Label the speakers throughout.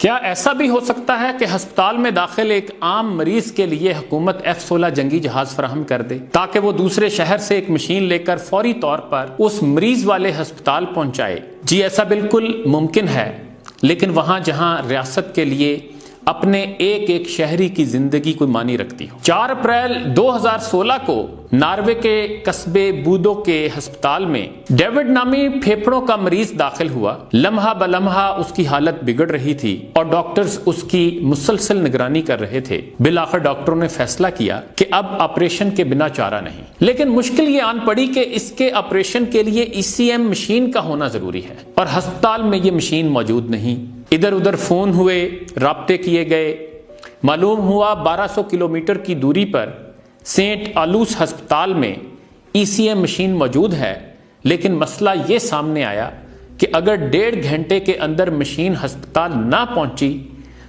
Speaker 1: کیا ایسا بھی ہو سکتا ہے کہ ہسپتال میں داخل ایک عام مریض کے لیے حکومت F-16 جنگی جہاز فراہم کر دے تاکہ وہ دوسرے شہر سے ایک مشین لے کر فوری طور پر اس مریض والے ہسپتال پہنچائے؟ جی ایسا بالکل ممکن ہے، لیکن وہاں جہاں ریاست کے لیے اپنے ایک ایک شہری کی زندگی کوئی معنی رکھتی ہو۔ 4 اپریل 2016 کو ناروے کے قصبے بودو کے ہسپتال میں ڈیوڈ نامی پھیپھڑوں کا مریض داخل ہوا۔ لمحہ بلمحہ اس کی حالت بگڑ رہی تھی اور ڈاکٹرز اس کی مسلسل نگرانی کر رہے تھے۔ بالآخر ڈاکٹروں نے فیصلہ کیا کہ اب آپریشن کے بنا چارہ نہیں، لیکن مشکل یہ آن پڑی کہ اس کے آپریشن کے لیے ECM مشین کا ہونا ضروری ہے اور ہسپتال میں یہ مشین موجود نہیں۔ ادھر ادھر فون ہوئے، رابطے کیے گئے، معلوم ہوا 1200 کلومیٹر کی دوری پر سینٹ آلوس ہسپتال میں ECM مشین موجود ہے، لیکن مسئلہ یہ سامنے آیا کہ اگر 1.5 گھنٹے کے اندر مشین ہسپتال نہ پہنچی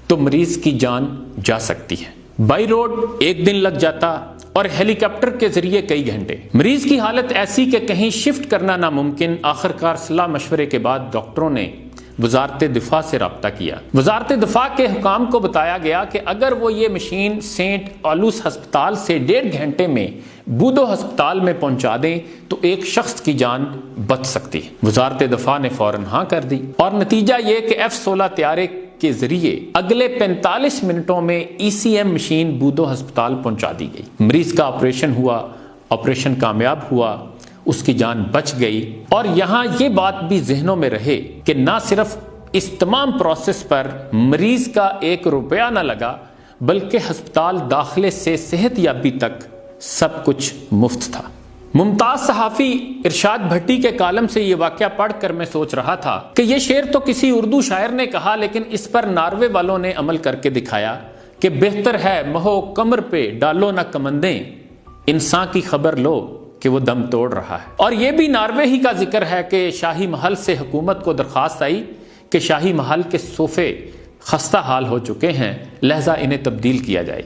Speaker 1: تو مریض کی جان جا سکتی ہے۔ بائی روڈ 1 دن لگ جاتا اور ہیلی کاپٹر کے ذریعے کئی گھنٹے۔ مریض کی حالت ایسی کہ کہیں شفٹ کرنا ناممکن۔ آخرکار صلاح مشورے کے بعد ڈاکٹروں نے وزارت دفاع سے رابطہ کیا۔ وزارت دفاع کے حکام کو بتایا گیا کہ اگر وہ یہ مشین سینٹ آلوس ہسپتال سے 1.5 گھنٹے میں بودو ہسپتال میں پہنچا دیں تو ایک شخص کی جان بچ سکتی ہے۔ وزارت دفاع نے فوراً ہاں کر دی اور نتیجہ یہ کہ F-16 طیارے کے ذریعے اگلے 45 منٹوں میں ECM مشین بودو ہسپتال پہنچا دی گئی۔ مریض کا آپریشن ہوا، آپریشن کامیاب ہوا، اس کی جان بچ گئی۔ اور یہاں یہ بات بھی ذہنوں میں رہے کہ نہ صرف اس تمام پروسیس پر مریض کا 1 روپیہ نہ لگا، بلکہ ہسپتال داخلے سے صحت یابی تک سب کچھ مفت تھا۔ ممتاز صحافی ارشاد بھٹی کے کالم سے یہ واقعہ پڑھ کر میں سوچ رہا تھا کہ یہ شعر تو کسی اردو شاعر نے کہا، لیکن اس پر ناروے والوں نے عمل کر کے دکھایا کہ بہتر ہے مہو کمر پہ ڈالو نہ کمندیں، انسان کی خبر لو کہ وہ دم توڑ رہا ہے۔ اور یہ بھی ناروے ہی کا ذکر ہے کہ شاہی محل سے حکومت کو درخواست آئی کہ شاہی محل کے صوفے خستہ حال ہو چکے ہیں، لہذا انہیں تبدیل کیا جائے۔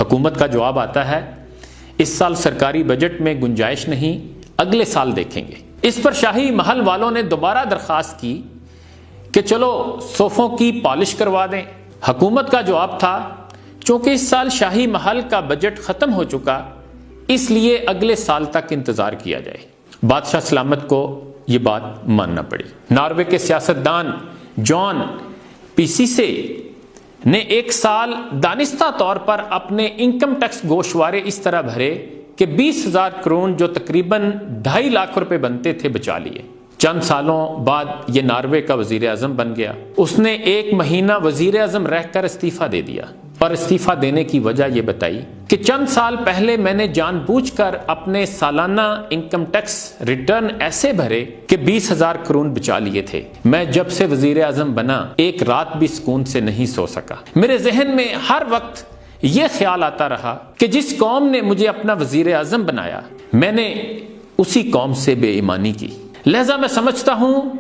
Speaker 1: حکومت کا جواب آتا ہے اس سال سرکاری بجٹ میں گنجائش نہیں، اگلے سال دیکھیں گے۔ اس پر شاہی محل والوں نے دوبارہ درخواست کی کہ چلو صوفوں کی پالش کروا دیں۔ حکومت کا جواب تھا چونکہ اس سال شاہی محل کا بجٹ ختم ہو چکا، اس لیے اگلے سال تک انتظار کیا جائے۔ بادشاہ سلامت کو یہ بات ماننا پڑی۔ ناروے کے سیاستدان جان پیسیسے نے 1 سال دانستہ طور پر اپنے انکم ٹیکس گوشوارے اس طرح بھرے کہ 20,000 کرون جو تقریباً 2.5 لاکھ روپے بنتے تھے بچا لیے۔ چند سالوں بعد یہ ناروے کا وزیر اعظم بن گیا۔ اس نے 1 مہینہ وزیر اعظم رہ کر استعفیٰ دے دیا اور استعفیٰ دینے کی وجہ یہ بتائی کہ چند سال پہلے میں نے جان بوجھ کر اپنے سالانہ انکم ٹیکس ریٹرن ایسے بھرے کہ 20,000 کرون بچا لیے تھے۔ میں جب سے وزیر اعظم بنا 1 رات بھی سکون سے نہیں سو سکا۔ میرے ذہن میں ہر وقت یہ خیال آتا رہا کہ جس قوم نے مجھے اپنا وزیر اعظم بنایا، میں نے اسی قوم سے بے ایمانی کی، لہذا میں سمجھتا ہوں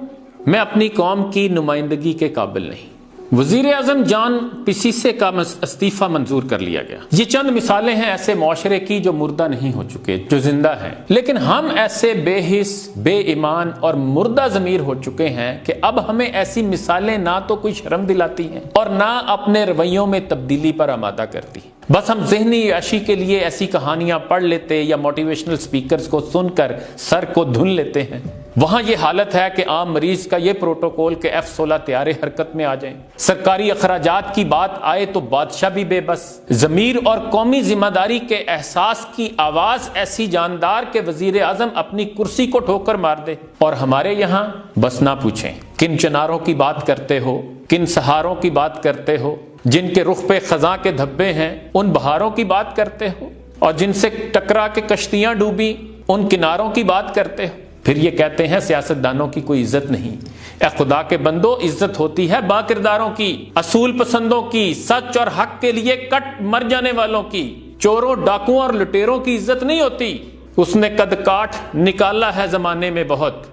Speaker 1: میں اپنی قوم کی نمائندگی کے قابل نہیں۔ وزیر اعظم جان پیسیسے کا استعفیٰ منظور کر لیا گیا۔ یہ چند مثالیں ہیں ایسے معاشرے کی جو مردہ نہیں ہو چکے، جو زندہ ہیں، لیکن ہم ایسے بے حس، بے ایمان اور مردہ ضمیر ہو چکے ہیں کہ اب ہمیں ایسی مثالیں نہ تو کوئی شرم دلاتی ہیں اور نہ اپنے رویوں میں تبدیلی پر آمادہ کرتی۔ بس ہم ذہنی عیاشی کے لیے ایسی کہانیاں پڑھ لیتے یا موٹیویشنل سپیکرز کو سن کر سر کو دھن لیتے ہیں۔ وہاں یہ حالت ہے کہ عام مریض کا یہ پروٹوکول کہ F-16 طیارے حرکت میں آ جائیں۔ سرکاری اخراجات کی بات آئے تو بادشاہ بھی بے بس۔ ضمیر اور قومی ذمہ داری کے احساس کی آواز ایسی جاندار کہ وزیر اعظم اپنی کرسی کو ٹھوکر مار دے۔ اور ہمارے یہاں بس نہ پوچھیں کن چناروں کی بات کرتے ہو، کن سہاروں کی بات کرتے ہو، جن کے رخ پہ خزاں کے دھبے ہیں ان بہاروں کی بات کرتے ہو، اور جن سے ٹکرا کے کشتیاں ڈوبی ان کناروں کی بات کرتے ہو۔ پھر یہ کہتے ہیں سیاستدانوں کی کوئی عزت نہیں۔ اے خدا کے بندو، عزت ہوتی ہے با کرداروں کی، اصول پسندوں کی، سچ اور حق کے لیے کٹ مر جانے والوں کی۔ چوروں، ڈاکوؤں اور لٹیروں کی عزت نہیں ہوتی۔ اس نے قد کاٹ نکالا ہے زمانے میں بہت،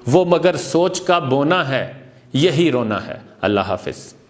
Speaker 1: وہ مگر سوچ کا بونا ہے، یہی رونا ہے۔ اللہ حافظ۔